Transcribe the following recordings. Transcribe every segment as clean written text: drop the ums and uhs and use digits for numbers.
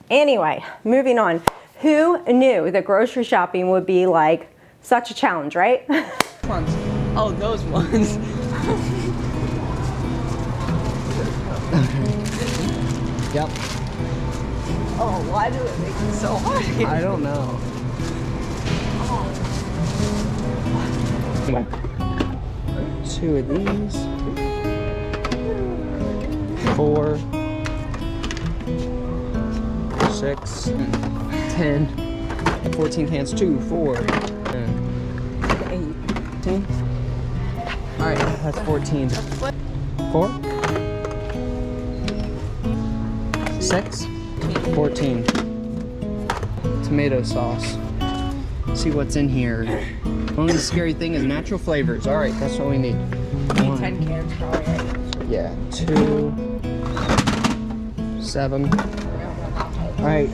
Anyway, moving on. Who knew that grocery shopping would be like such a challenge, right? Ones. Oh, those ones. Yep. Oh, why do it make it so hard? I don't know. Two of these. 4, 6, 10, 14 cans, 2, 4, 10, 18. All right, that's 14. 4, 6, 14. Tomato sauce. See what's in here. Only scary thing is natural flavors. All right, that's what we need. 10 cans probably. Yeah, 2, 7. All right,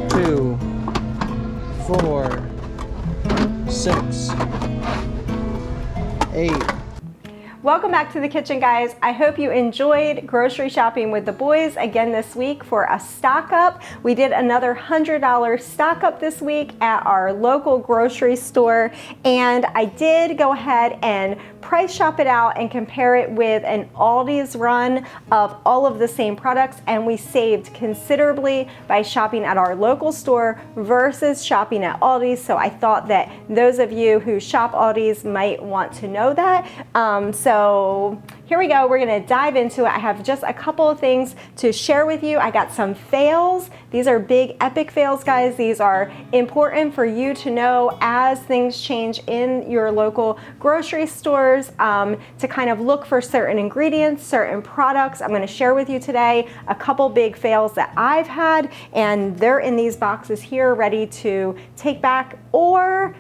2, 4, 6, 8. Welcome back to the kitchen, guys. I hope you enjoyed grocery shopping with the boys again this week for a stock up. We did another $100 stock up this week at our local grocery store, and I did go ahead and price shop it out and compare it with an Aldi's run of all of the same products, and we saved considerably by shopping at our local store versus shopping at Aldi's. So I thought that those of you who shop Aldi's might want to know that. So here we go. We're gonna dive into it. I have just a couple of things to share with you. I got some fails. These are big epic fails, guys. These are important for you to know as things change in your local grocery stores, to kind of look for certain ingredients, certain products. I'm gonna share with you today a couple big fails that I've had, and they're in these boxes here ready to take back or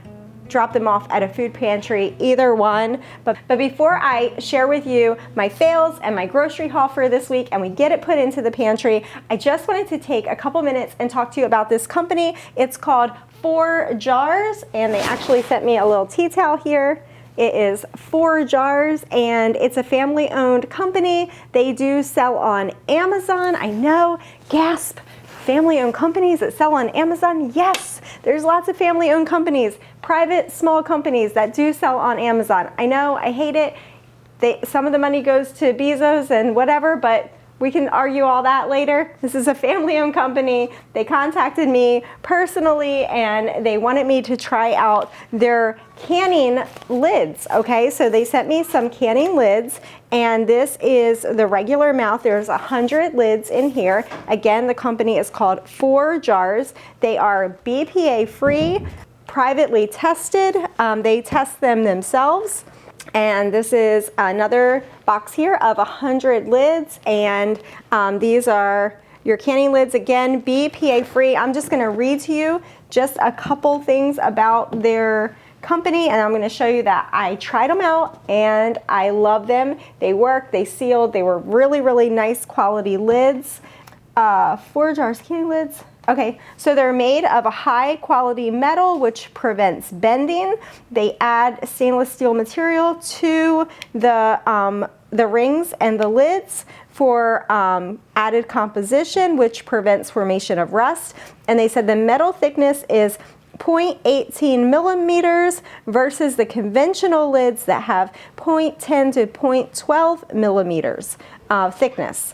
drop them off at a food pantry, either one. But before I share with you my fails and my grocery haul for this week and we get it put into the pantry, I just wanted to take a couple minutes and talk to you about this company. It's called 4 Jars, and they actually sent me a little tea towel here. It is 4 Jars, and it's a family-owned company. They do sell on Amazon. I know, gasp. Family-owned companies that sell on Amazon? Yes, there's lots of family-owned companies, private, small companies that do sell on Amazon. I know, I hate it. Some of the money goes to Bezos and whatever, but we can argue all that later. This is a family-owned company. They contacted me personally, and they wanted me to try out their canning lids, okay? So they sent me some canning lids, and this is the regular amount. There's 100 lids in here. Again, the company is called 4 Jars. They are BPA free, privately tested. They test them themselves. And this is another box here of 100 lids, and these are your canning lids, again, BPA free. I'm just gonna read to you just a couple things about their company, and I'm gonna show you that I tried them out and I love them. They work, they sealed, they were really, really nice quality lids. 4 Jars canning lids. Okay, so they're made of a high quality metal which prevents bending. They add stainless steel material to the rings and the lids for added composition, which prevents formation of rust. And they said the metal thickness is 0.18 millimeters versus the conventional lids that have 0.10 to 0.12 millimeters thickness.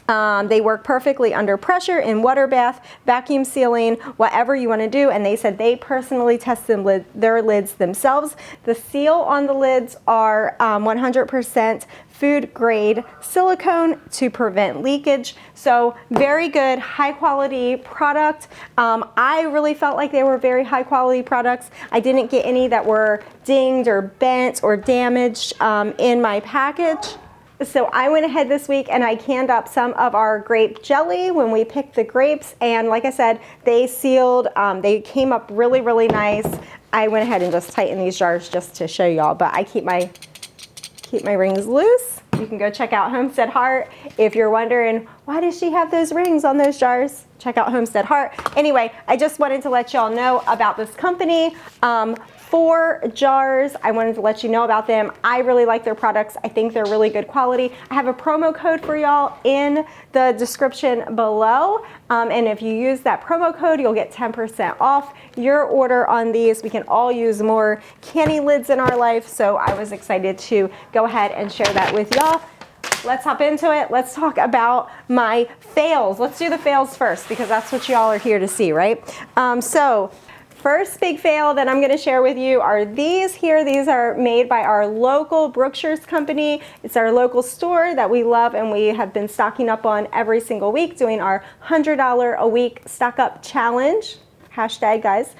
They work perfectly under pressure, in water bath, vacuum sealing, whatever you want to do. And they said they personally test their lids themselves. The seal on the lids are 100% food grade silicone to prevent leakage. So very good, high quality product. I really felt like they were very high quality products. I didn't get any that were dinged or bent or damaged in my package. So I went ahead this week and I canned up some of our grape jelly when we picked the grapes, and like I said, they sealed, they came up really, really nice. I went ahead and just tightened these jars just to show y'all, but I keep my rings loose. You can go check out Homestead Heart. If you're wondering, why does she have those rings on those jars? Check out Homestead Heart. Anyway, I just wanted to let y'all know about this company. 4 jars. I wanted to let you know about them. I really like their products. I think they're really good quality. I have a promo code for y'all in the description below. And if you use that promo code, you'll get 10% off your order on these. We can all use more candy lids in our life, so I was excited to go ahead and share that with y'all. Let's hop into it. Let's talk about my fails. Let's do the fails first because that's what y'all are here to see, right? So first big fail that I'm going to share with you are these here. These are made by our local Brookshire's company. It's our local store that we love and we have been stocking up on every single week, doing our $100 a week stock up challenge. Hashtag guys.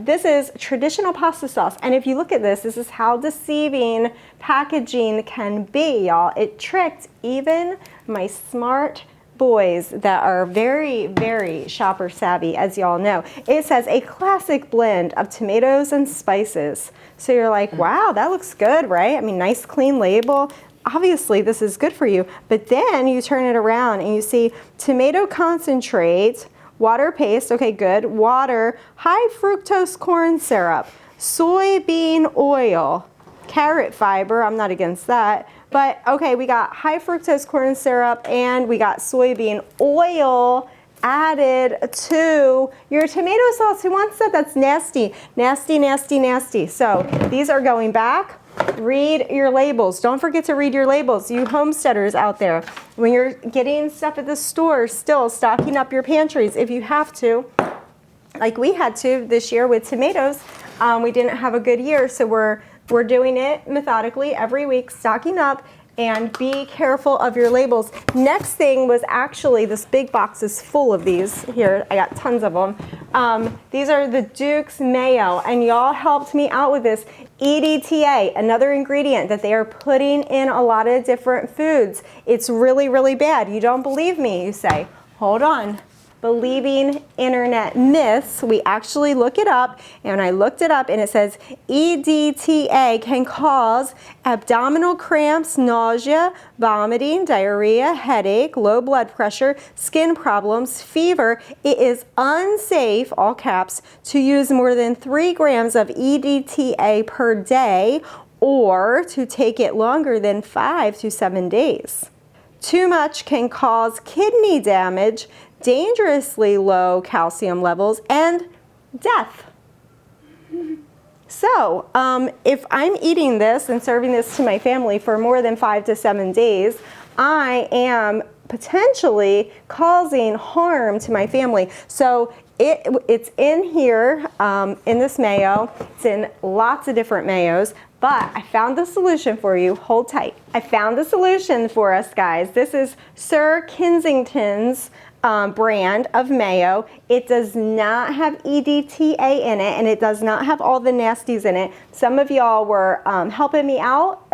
This is traditional pasta sauce, and if you look at this is how deceiving packaging can be, y'all. It tricked even my smart boys that are very, very shopper savvy, as y'all know. It says a classic blend of tomatoes and spices. So you're like, wow, that looks good, right? I mean, nice clean label. Obviously, this is good for you. But then you turn it around and you see tomato concentrate, water paste, okay, good, water, high fructose corn syrup, soybean oil, carrot fiber, I'm not against that, but okay, we got high fructose corn syrup and we got soybean oil added to your tomato sauce. Who wants that? That's nasty, nasty, nasty, nasty. So these are going back. Read your labels. Don't forget to read your labels, you homesteaders out there. When you're getting stuff at the store, still stocking up your pantries if you have to, like we had to this year with tomatoes. We didn't have a good year, so we're doing it methodically every week, stocking up, and be careful of your labels. Next thing was actually this big box is full of these. Here, I got tons of them. These are the Duke's Mayo, and y'all helped me out with this. EDTA, another ingredient that they are putting in a lot of different foods. It's really, really bad. You don't believe me, you say. Hold on. Believing internet myths. We actually look it up, and I looked it up, and it says EDTA can cause abdominal cramps, nausea, vomiting, diarrhea, headache, low blood pressure, skin problems, fever. It is unsafe, all caps, to use more than 3 grams of EDTA per day or to take it longer than 5 to 7 days. Too much can cause kidney damage, dangerously low calcium levels, and death. So if I'm eating this and serving this to my family for more than 5 to 7 days, I am potentially causing harm to my family. So it's in here, in this mayo. It's in lots of different mayos, but I found the solution for you. Hold tight. I found the solution for us, guys. This is Sir Kensington's brand of mayo. It does not have EDTA in it, and it does not have all the nasties in it. Some of y'all were helping me out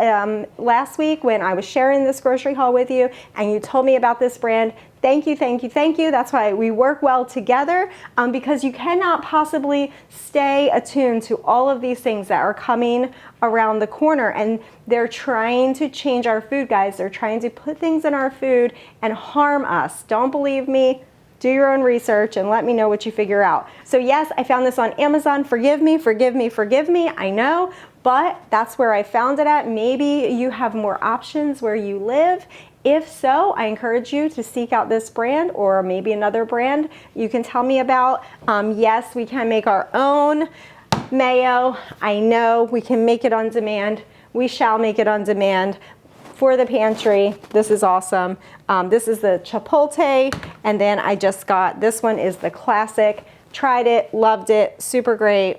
last week when I was sharing this grocery haul with you, and you told me about this brand. Thank you, thank you, thank you. That's why we work well together, because you cannot possibly stay attuned to all of these things that are coming around the corner, and they're trying to change our food, guys. They're trying to put things in our food and harm us. Don't believe me? Do your own research and let me know what you figure out. So yes, I found this on Amazon. Forgive me, forgive me, forgive me. I know, but that's where I found it at. Maybe you have more options where you live. If so, I encourage you to seek out this brand or maybe another brand you can tell me about. Yes, we can make our own mayo. I know we can make it on demand. We shall make it on demand for the pantry. This is awesome. This is the Chipotle, and then I just got, this one is the classic. Tried it, loved it, super great,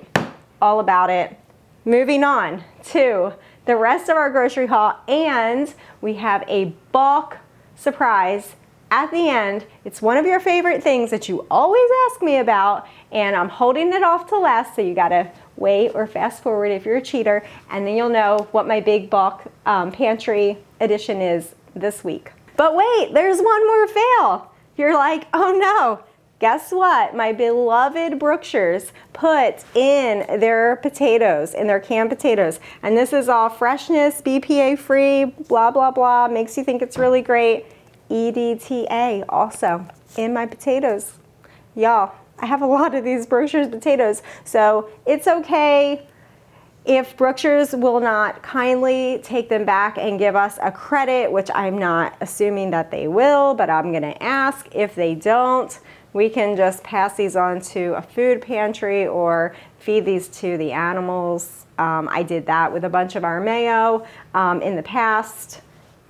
all about it. Moving on to the rest of our grocery haul, and we have a bulk surprise at the end. It's one of your favorite things that you always ask me about, and I'm holding it off to last, so you gotta wait or fast forward if you're a cheater, and then you'll know what my big bulk pantry edition is this week. But wait, there's one more fail. You're like, oh no. Guess what? My beloved Brookshire's put in their potatoes, in their canned potatoes. And this is all freshness, BPA free, blah, blah, blah. Makes you think it's really great. EDTA also in my potatoes. Y'all, I have a lot of these Brookshires potatoes, so it's okay if Brookshires will not kindly take them back and give us a credit, which I'm not assuming that they will, but I'm gonna ask. If they don't, we can just pass these on to a food pantry or feed these to the animals. I did that with a bunch of our mayo in the past.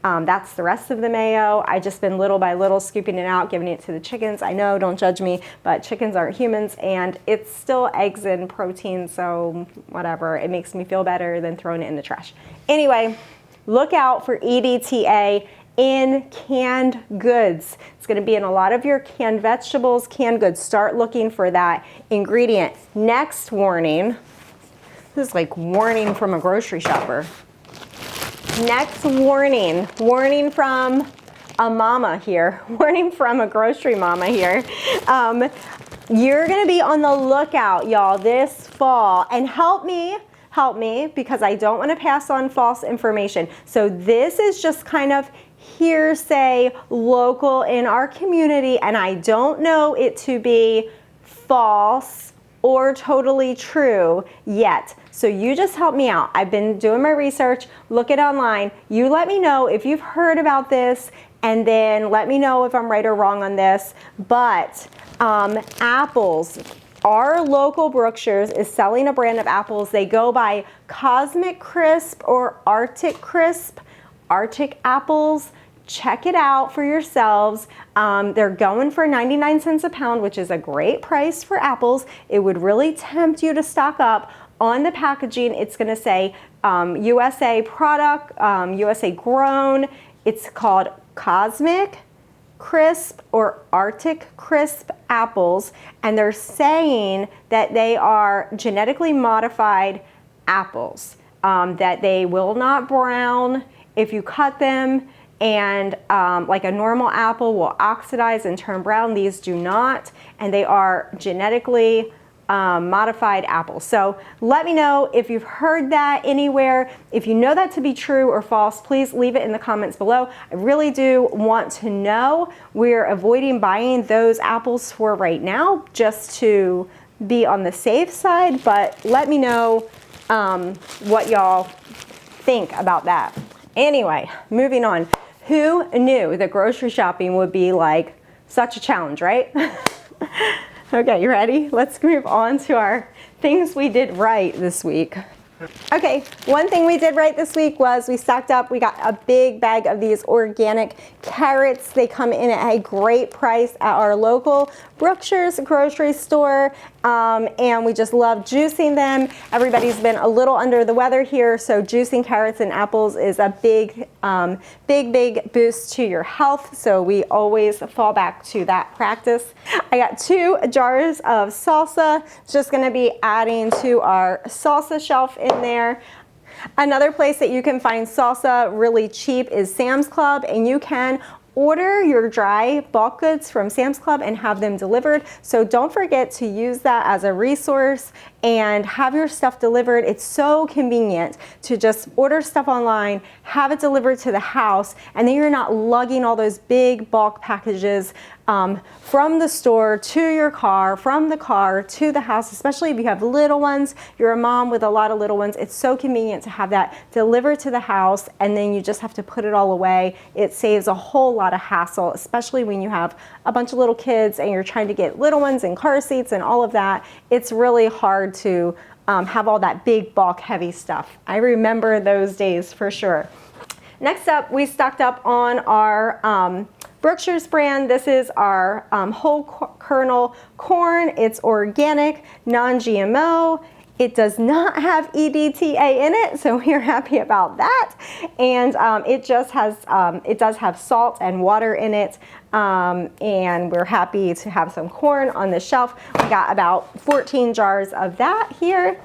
That's the rest of the mayo. I just been little by little scooping it out, giving it to the chickens. I know, don't judge me, but chickens aren't humans, and it's still eggs and protein, so whatever. It makes me feel better than throwing it in the trash. Anyway, look out for EDTA in canned goods. It's going to be in a lot of your canned vegetables, canned goods. Start looking for that ingredient. Next warning. This is like warning from a grocery shopper. Next warning. Warning from a mama here. Warning from a grocery mama here. You're going to be on the lookout, y'all, this fall. And help me, because I don't want to pass on false information. So this is just kind of hearsay, local in our community, and I don't know it to be false or totally true yet. So you just help me out. I've been doing my research, look it online. You let me know if you've heard about this, and then let me know if I'm right or wrong on this. But apples, our local Brookshires is selling a brand of apples. They go by Cosmic Crisp or Arctic Crisp. Arctic apples. Check it out for yourselves. They're going for 99 cents a pound, which is a great price for apples. It would really tempt you to stock up. On the packaging, it's going to say USA product, USA grown. It's called Cosmic Crisp or Arctic Crisp apples, and they're saying that they are genetically modified apples, that they will not brown if you cut them, and like a normal apple will oxidize and turn brown. These do not, and they are genetically modified apples. So let me know if you've heard that anywhere. If you know that to be true or false, please leave it in the comments below. I really do want to know. We're avoiding buying those apples for right now just to be on the safe side, but let me know what y'all think about that. Anyway, moving on. Who knew that grocery shopping would be like such a challenge, right? Okay, you ready? Let's move on to our things we did right this week. Okay, one thing we did right this week was we stocked up. We got a big bag of these organic carrots. They come in at a great price at our local Brookshires grocery store, and we just love juicing them. Everybody's been a little under the weather here, so juicing carrots and apples is a big boost to your health, so we always fall back to that practice. I got 2 jars of salsa. Just gonna be adding to our salsa shelf in there. Another place that you can find salsa really cheap is Sam's Club, and you can order your dry bulk goods from Sam's Club and have them delivered. So don't forget to use that as a resource and have your stuff delivered. It's so convenient to just order stuff online, have it delivered to the house, and then you're not lugging all those big bulk packages from the store to your car, from the car to the house, especially if you have little ones, you're a mom with a lot of little ones. It's so convenient to have that delivered to the house, and then you just have to put it all away. It saves a whole lot of hassle, especially when you have a bunch of little kids and you're trying to get little ones in car seats and all of that. It's really hard to have all that big bulk heavy stuff. I remember those days for sure. Next up, we stocked up on our Brookshires brand. This is our whole kernel corn. It's organic, non-GMO. It does not have EDTA in it, so we're happy about that. And it just has, it does have salt and water in it. And we're happy to have some corn on the shelf. We got about 14 jars of that here.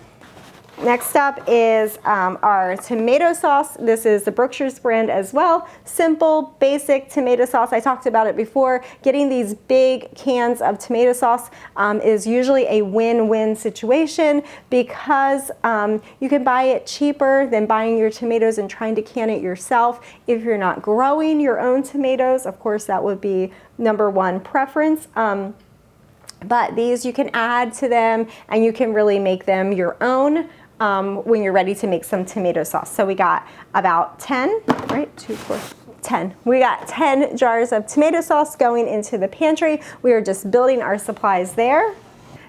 Next up is our tomato sauce. This is the Brookshires brand as well. Simple, basic tomato sauce. I talked about it before. Getting these big cans of tomato sauce is usually a win-win situation because you can buy it cheaper than buying your tomatoes and trying to can it yourself. If you're not growing your own tomatoes, of course, that would be #1 preference. But these you can add to them and you can really make them your own when you're ready to make some tomato sauce. So we got about 10, right? 2, 4, 10. We got 10 jars of tomato sauce going into the pantry. We are just building our supplies there.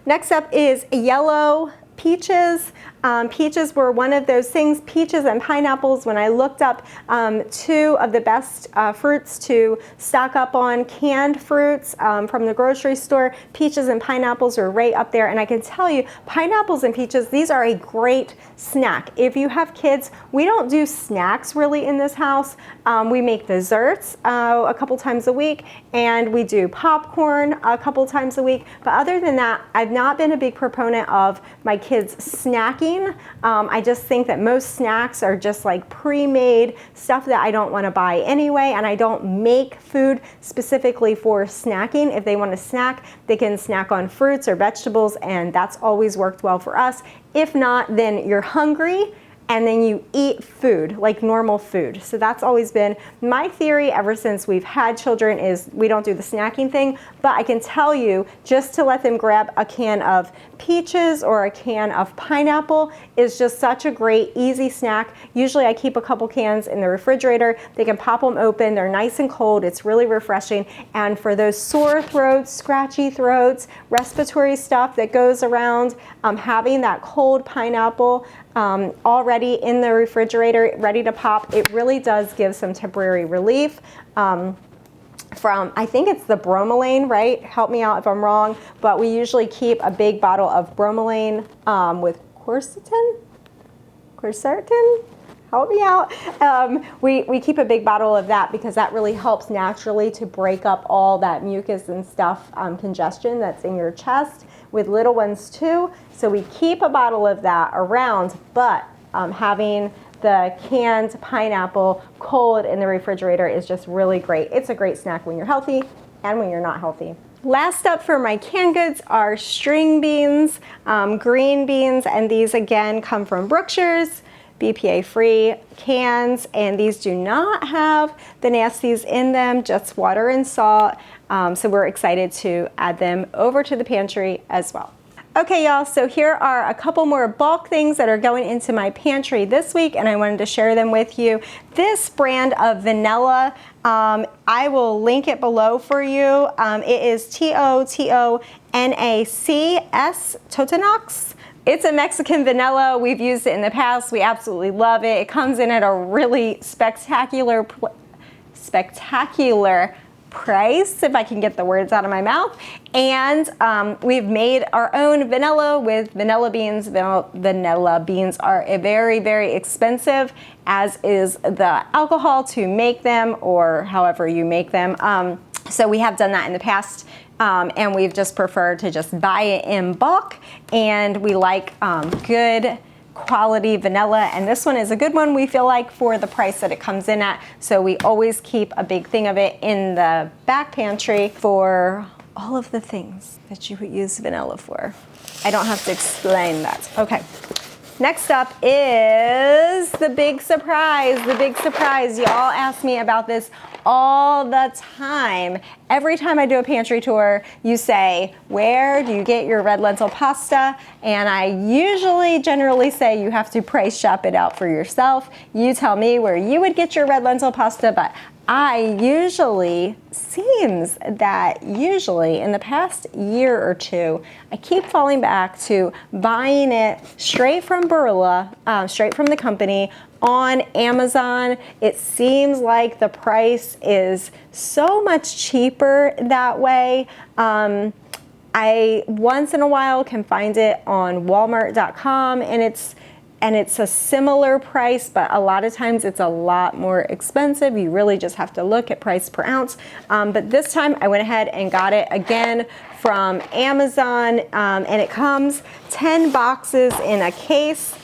Next up is yellow peaches. Peaches were one of those things, peaches and pineapples. When I looked up 2 of the best fruits to stock up on, canned fruits from the grocery store, peaches and pineapples are right up there. And I can tell you, pineapples and peaches, these are a great snack. If you have kids, we don't do snacks really in this house. We make desserts a couple times a week, and we do popcorn a couple times a week. But other than that, I've not been a big proponent of my kids snacking. I just think that most snacks are just like pre-made stuff that I don't want to buy anyway, and I don't make food specifically for snacking. If they want to snack, they can snack on fruits or vegetables, and that's always worked well for us. If not, then you're hungry and then you eat food, like normal food. So that's always been my theory ever since we've had children, is we don't do the snacking thing. But I can tell you, just to let them grab a can of peaches or a can of pineapple is just such a great, easy snack. Usually I keep a couple cans in the refrigerator. They can pop them open. They're nice and cold. It's really refreshing. And for those sore throats, scratchy throats, respiratory stuff that goes around, having that cold pineapple already in the refrigerator, ready to pop, it really does give some temporary relief. From, I think it's the Bromelain, right? Help me out if I'm wrong, but we usually keep a big bottle of Bromelain with Quercetin? Help me out. We keep a big bottle of that because that really helps naturally to break up all that mucus and stuff, congestion that's in your chest with little ones too. So we keep a bottle of that around, but having the canned pineapple cold in the refrigerator is just really great. It's a great snack when you're healthy and when you're not healthy. Last up for my canned goods are string beans, green beans, and these again come from Brookshire's, BPA-free cans, and these do not have the nasties in them, just water and salt. So we're excited to add them over to the pantry as well. Okay, y'all, so here are a couple more bulk things that are going into my pantry this week, and I wanted to share them with you. This brand of vanilla, I will link it below for you. It is Totonacs, Totonac. It's a Mexican vanilla. We've used it in the past. We absolutely love it. It comes in at a really spectacular price, if I can get the words out of my mouth. And we've made our own vanilla with vanilla beans. Vanilla beans are very, very expensive, as is the alcohol to make them, or however you make them. So we have done that in the past. And we've just preferred to just buy it in bulk, and we like good quality vanilla, and this one is a good one, we feel like, for the price that it comes in at. So we always keep a big thing of it in the back pantry for all of the things that you would use vanilla for. I don't have to explain that. Okay. Next up is the big surprise. The big surprise. Y'all ask me about this all the time. Every time I do a pantry tour, you say, where do you get your red lentil pasta? And I usually generally say you have to price shop it out for yourself. You tell me where you would get your red lentil pasta, but seems that usually in the past year or two, I keep falling back to buying it straight from Barilla, straight from the company on Amazon. It seems like the price is so much cheaper that way. I once in a while can find it on Walmart.com, and it's a similar price, but a lot of times it's a lot more expensive. You really just have to look at price per ounce. But this time I went ahead and got it again from Amazon, and it comes 10 boxes in a case.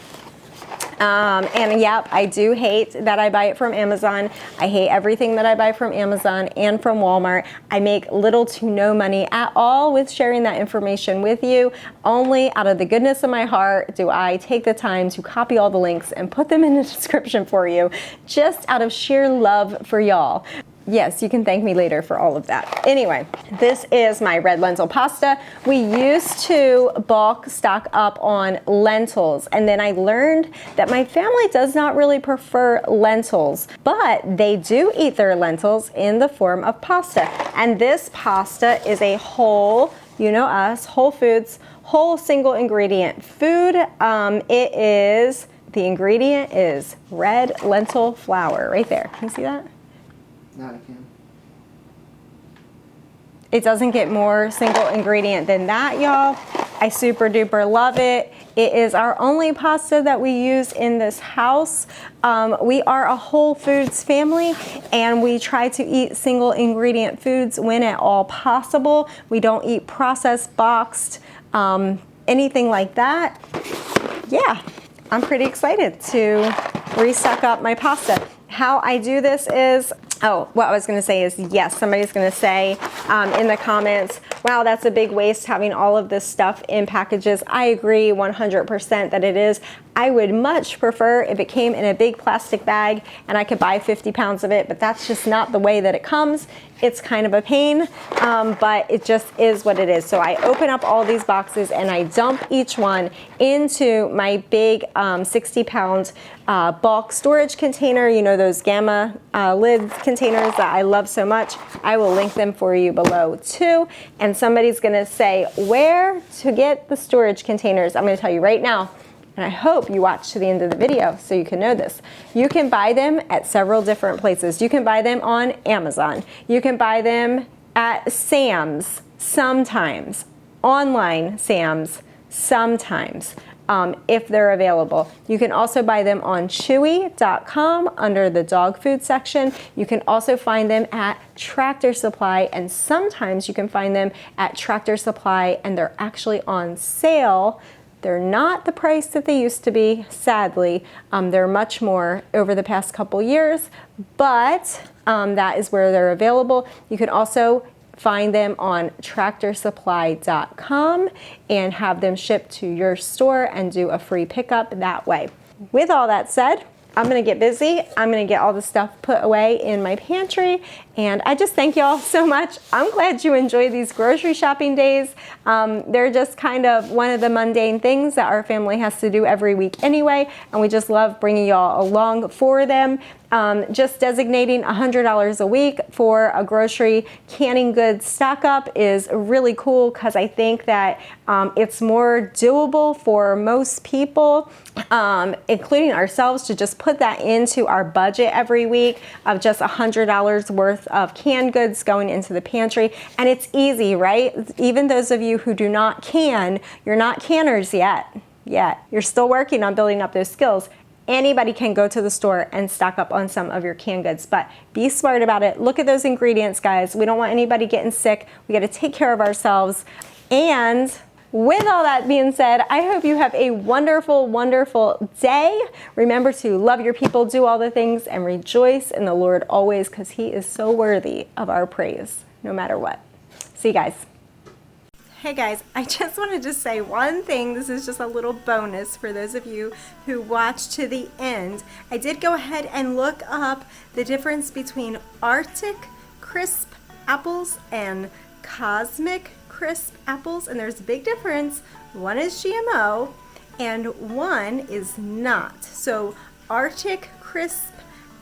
And yep, I do hate that I buy it from Amazon. I hate everything that I buy from Amazon and from Walmart. I make little to no money at all with sharing that information with you. Only out of the goodness of my heart do I take the time to copy all the links and put them in the description for you, just out of sheer love for y'all. Yes, you can thank me later for all of that. Anyway, this is my red lentil pasta. We used to bulk stock up on lentils, and then I learned that my family does not really prefer lentils, but they do eat their lentils in the form of pasta. And this pasta is a whole, you know us, Whole Foods, whole single ingredient food. The ingredient is red lentil flour right there. Can you see that? Not a can. It doesn't get more single ingredient than that, y'all. I super duper love it. It is our only pasta that we use in this house. We are a Whole Foods family, and we try to eat single ingredient foods when at all possible. We don't eat processed, boxed, anything like that. Yeah, I'm pretty excited to restock up my pasta. How I do this is, what I was gonna say is, yes, somebody's gonna say in the comments, wow, that's a big waste having all of this stuff in packages. I agree 100% that it is. I would much prefer if it came in a big plastic bag and I could buy 50 pounds of it, but that's just not the way that it comes. It's kind of a pain, but it just is what it is. So I open up all these boxes and I dump each one into my big 60-pound bulk storage container. You know, those Gamma lid containers that I love so much. I will link them for you below too. And somebody's gonna say where to get the storage containers. I'm gonna tell you right now. And I hope you watch to the end of the video so you can know this. You can buy them at several different places. You can buy them on Amazon. You can buy them at Sam's sometimes, online Sam's sometimes, if they're available. You can also buy them on Chewy.com under the dog food section. You can also find them at Tractor Supply, and sometimes you can find them at Tractor Supply and they're actually on sale. They're not the price that they used to be, sadly. They're much more over the past couple years, but that is where they're available. You can also find them on tractorsupply.com and have them shipped to your store and do a free pickup that way. With all that said, I'm gonna get busy. I'm gonna get all the stuff put away in my pantry, and I just thank y'all so much. I'm glad you enjoy these grocery shopping days. They're just kind of one of the mundane things that our family has to do every week anyway, and we just love bringing y'all along for them. Just designating $100 a week for a grocery canning goods stock up is really cool because I think that it's more doable for most people, including ourselves, to just put that into our budget every week of just $100 worth of canned goods going into the pantry. And it's easy, right? Even those of you who do not can, you're not canners yet. You're still working on building up those skills. Anybody can go to the store and stock up on some of your canned goods, but be smart about it. Look at those ingredients, guys. We don't want anybody getting sick. We got to take care of ourselves. And with all that being said, I hope you have a wonderful, wonderful day. Remember to love your people, do all the things, and rejoice in the Lord always, because He is so worthy of our praise, no matter what. See you guys. Hey guys, I just wanted to say one thing. This is just a little bonus for those of you who watch to the end. I did go ahead and look up the difference between Arctic crisp apples and Cosmic crisp apples, and there's a big difference. One is GMO and one is not. So Arctic crisp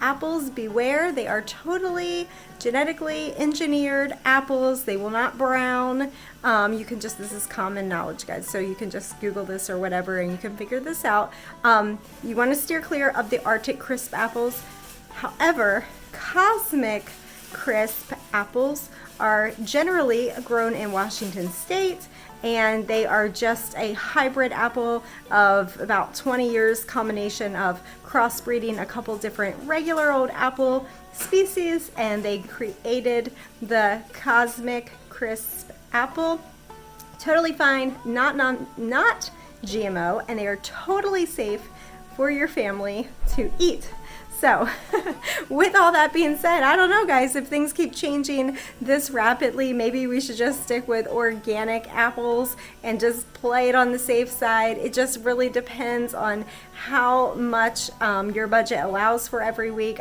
apples, beware, they are totally genetically engineered apples. They will not brown. You can just, this is common knowledge, guys, so you can just Google this or whatever and you can figure this out. You want to steer clear of the Arctic crisp apples. However, Cosmic crisp apples are generally grown in Washington State, and they are just a hybrid apple of about 20 years, combination of crossbreeding a couple different regular old apple species, and they created the Cosmic crisp apple. Totally fine, not GMO, and they are totally safe for your family to eat. So with all that being said, I don't know guys, if things keep changing this rapidly, maybe we should just stick with organic apples and just play it on the safe side. It just really depends on how much your budget allows for every week.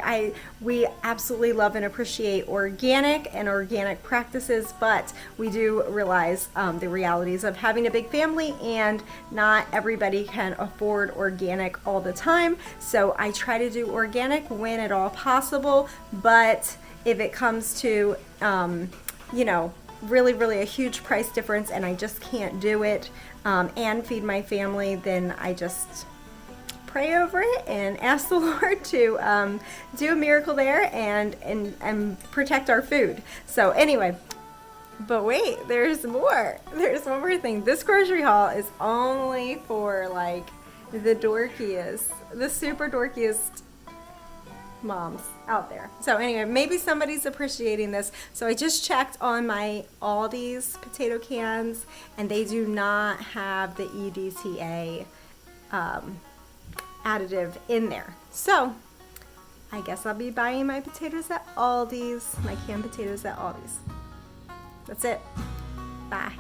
We absolutely love and appreciate organic practices, but we do realize the realities of having a big family, and not everybody can afford organic all the time. So I try to do organic when at all possible, but if it comes to you know, really a huge price difference and I just can't do it and feed my family, then I just pray over it and ask the Lord to do a miracle there and protect our food. So anyway, but wait, there's more. There's one more thing. This grocery haul is only for like the dorkiest, the super dorkiest moms out there. So anyway, maybe somebody's appreciating this. So I just checked on my ALLTHE's potato cans, and they do not have the EDTA additive in there. So I guess I'll be buying my potatoes at ALLTHE's, my canned potatoes at ALLTHE's. That's it. Bye.